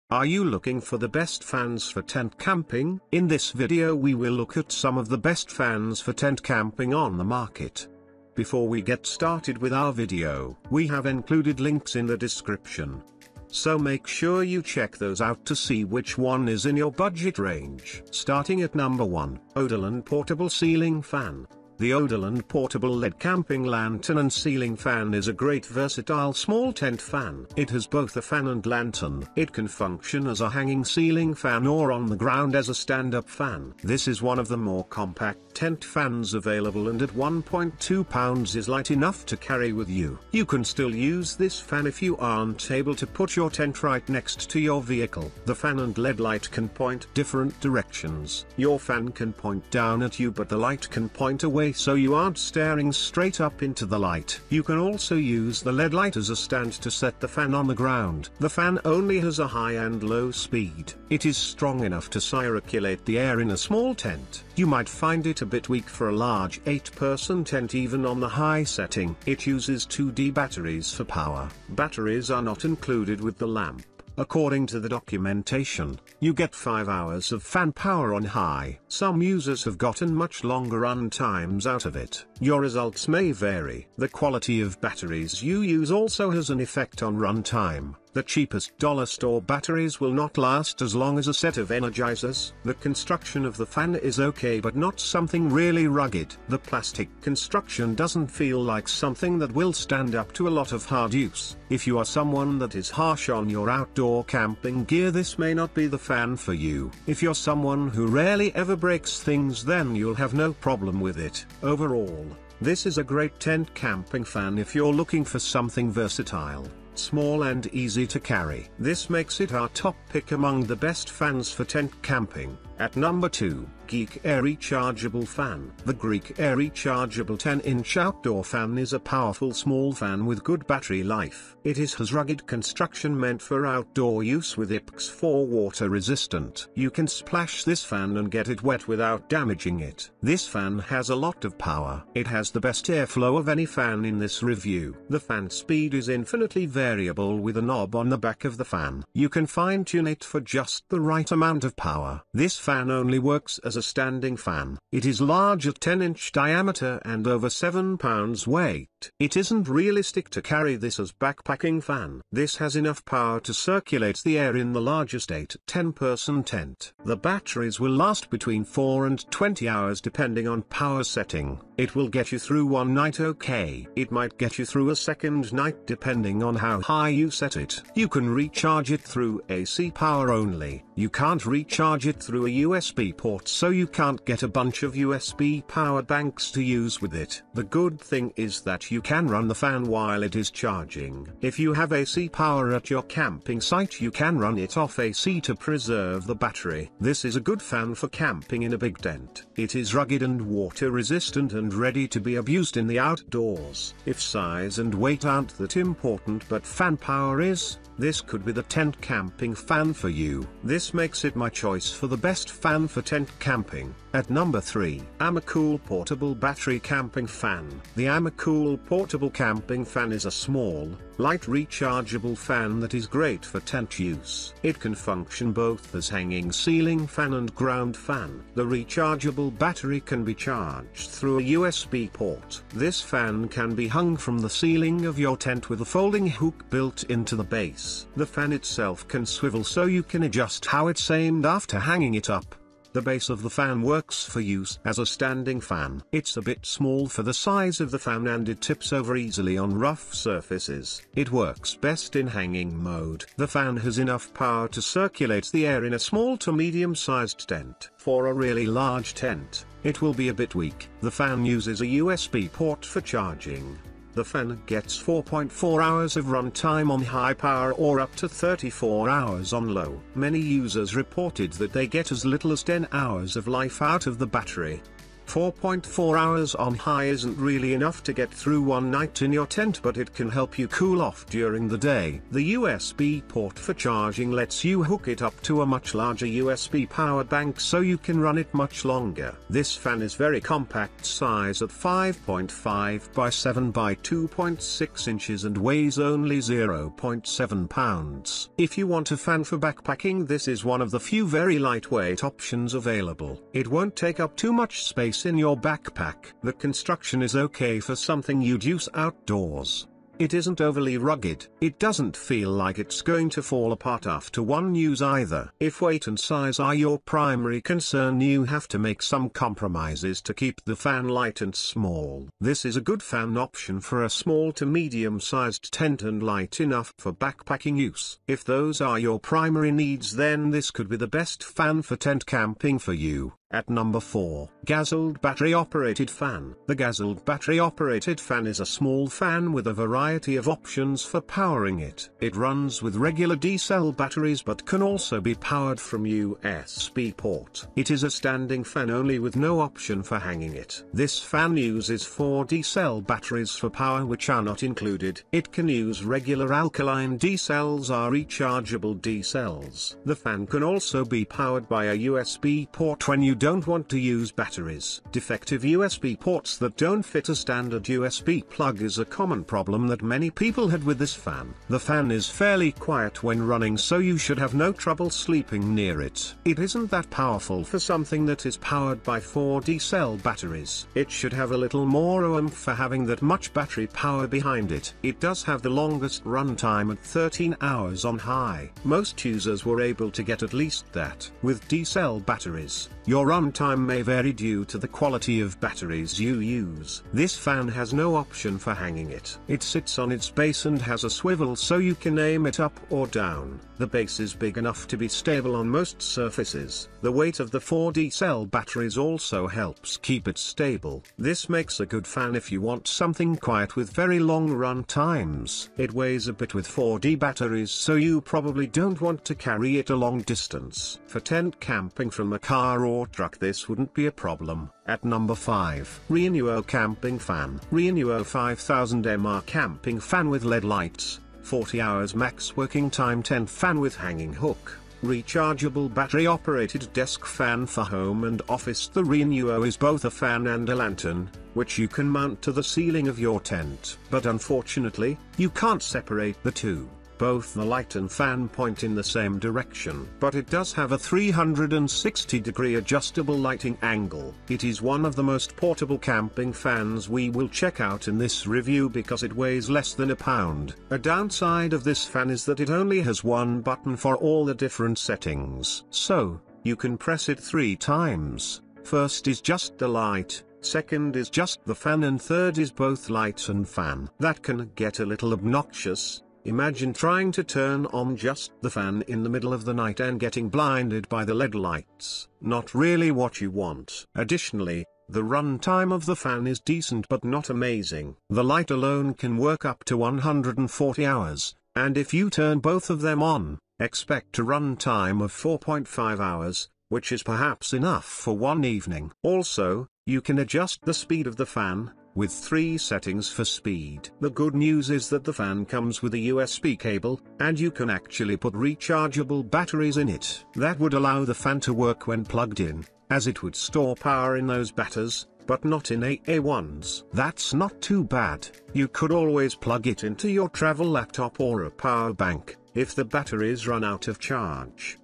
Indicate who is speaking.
Speaker 1: Are you looking for the best fans for tent camping? In this video we will look at some of the best fans for tent camping on the market. Before we get started with our video, we have included links in the description. So make sure you check those out to see which one is in your budget range. Starting at number 1, Oderland Portable Ceiling Fan. The Oderland Portable LED Camping Lantern and Ceiling Fan is a great versatile small tent fan. It has both a fan and lantern. It can function as a hanging ceiling fan or on the ground as a stand-up fan. This is one of the more compact tent fans available, and at 1.2 pounds is light enough to carry with you. You can still use this fan if you aren't able to put your tent right next to your vehicle. The fan and LED light can point different directions. Your fan can point down at you, but the light can point away, so you aren't staring straight up into the light. You can also use the LED light as a stand to set the fan on the ground. The fan only has a high and low speed. It is strong enough to circulate the air in a small tent. You might find it a bit weak for a large 8-person tent even on the high setting. It uses 2D batteries for power. Batteries are not included with the lamp. According to the documentation, you get 5 hours of fan power on high. Some users have gotten much longer run times out of it. Your results may vary. The quality of batteries you use also has an effect on run time. The cheapest dollar store batteries will not last as long as a set of Energizers. The construction of the fan is okay, but not something really rugged. The plastic construction doesn't feel like something that will stand up to a lot of hard use. If you are someone that is harsh on your outdoor camping gear, this may not be the fan for you. If you're someone who rarely ever breaks things, then you'll have no problem with it. Overall, this is a great tent camping fan if you're looking for something versatile, small and easy to carry. This makes it our top pick among the best fans for tent camping. At number 2, Geek Air Rechargeable Fan. The Geek Air Rechargeable 10-inch outdoor fan is a powerful small fan with good battery life. It has rugged construction meant for outdoor use with IPX4 water resistant. You can splash this fan and get it wet without damaging it. This fan has a lot of power. It has the best airflow of any fan in this review. The fan speed is infinitely variable with a knob on the back of the fan. You can fine-tune it for just the right amount of power. This fan only works as a standing fan. It is large at 10-inch diameter and over 7 pounds weight. It isn't realistic to carry this as backpacking fan. This has enough power to circulate the air in the largest 8-10-person tent. The batteries will last between 4 and 20 hours depending on power setting. It will get you through one night okay. It might get you through a second night depending on how high you set it. You can recharge it through AC power only. You can't recharge it through a USB port, so you can't get a bunch of USB power banks to use with it. The good thing is that you can run the fan while it is charging. If you have AC power at your camping site, you can run it off AC to preserve the battery. This is a good fan for camping in a big tent. It is rugged and water resistant and ready to be abused in the outdoors. If size and weight aren't that important but fan power is, this could be the tent camping fan for you. This makes it my choice for the best fan for tent camping. At number 3, Amacool Portable Battery Camping Fan. The Amacool Portable Camping Fan is a small, light rechargeable fan that is great for tent use. It can function both as hanging ceiling fan and ground fan. The rechargeable battery can be charged through a USB port. This fan can be hung from the ceiling of your tent with a folding hook built into the base. The fan itself can swivel, so you can adjust how it's aimed after hanging it up. The base of the fan works for use as a standing fan. It's a bit small for the size of the fan and it tips over easily on rough surfaces. It works best in hanging mode. The fan has enough power to circulate the air in a small to medium-sized tent. For a really large tent, it will be a bit weak. The fan uses a USB port for charging. The fan gets 4.4 hours of run time on high power or up to 34 hours on low. Many users reported that they get as little as 10 hours of life out of the battery. 4.4 hours on high isn't really enough to get through one night in your tent, but it can help you cool off during the day. The USB port for charging lets you hook it up to a much larger USB power bank so you can run it much longer. This fan is very compact size at 5.5 by 7 by 2.6 inches and weighs only 0.7 pounds. If you want a fan for backpacking, this is one of the few very lightweight options available. It won't take up too much space in your backpack. The construction is okay for something you'd use outdoors. It isn't overly rugged. It doesn't feel like it's going to fall apart after one use either. If weight and size are your primary concern, you have to make some compromises to keep the fan light and small. This is a good fan option for a small to medium-sized tent and light enough for backpacking use. If those are your primary needs, then this could be the best fan for tent camping for you. At number 4, Gazelle Battery Operated Fan. The Gazelle Battery Operated Fan is a small fan with a variety of options for powering it. It runs with regular D-cell batteries but can also be powered from USB port. It is a standing fan only with no option for hanging it. This fan uses 4 D-cell batteries for power which are not included. It can use regular alkaline D-cells or rechargeable D-cells. The fan can also be powered by a USB port when you don't want to use batteries. Defective USB ports that don't fit a standard USB plug is a common problem that many people had with this fan. The fan is fairly quiet when running, so you should have no trouble sleeping near it. It isn't that powerful for something that is powered by 4 D-cell batteries. It should have a little more oomph for having that much battery power behind it. It does have the longest runtime at 13 hours on high. Most users were able to get at least that. With D-cell batteries, your runtime may vary due to the quality of batteries you use. This fan has no option for hanging it. It sits on its base and has a swivel so you can aim it up or down. The base is big enough to be stable on most surfaces. The weight of the 4 D-cell batteries also helps keep it stable. This makes a good fan if you want something quiet with very long run times. It weighs a bit with 4D batteries, so you probably don't want to carry it a long distance. For tent camping from a car or truck, this wouldn't be a problem. At number 5, Renewo Camping Fan. Renewo 5000 mAh camping fan with LED lights, 40 hours max working time, tent fan with hanging hook, rechargeable battery operated desk fan for home and office. The Renewo is both a fan and a lantern, which you can mount to the ceiling of your tent. But unfortunately, you can't separate the two. Both the light and fan point in the same direction, but it does have a 360-degree adjustable lighting angle. It is one of the most portable camping fans we will check out in this review because it weighs less than a pound. A downside of this fan is that it only has one button for all the different settings. So, you can press it 3 times. First is just the light, second is just the fan, and third is both light and fan. That can get a little obnoxious. Imagine trying to turn on just the fan in the middle of the night and getting blinded by the LED lights. Not really what you want. Additionally, the runtime of the fan is decent but not amazing. The light alone can work up to 140 hours, and if you turn both of them on, expect a runtime of 4.5 hours, which is perhaps enough for one evening. Also, you can adjust the speed of the fan, with 3 settings for speed. The good news is that the fan comes with a USB cable, and you can actually put rechargeable batteries in it. That would allow the fan to work when plugged in, as it would store power in those batteries, but not in AA ones. That's not too bad. You could always plug it into your travel laptop or a power bank, if the batteries run out of charge.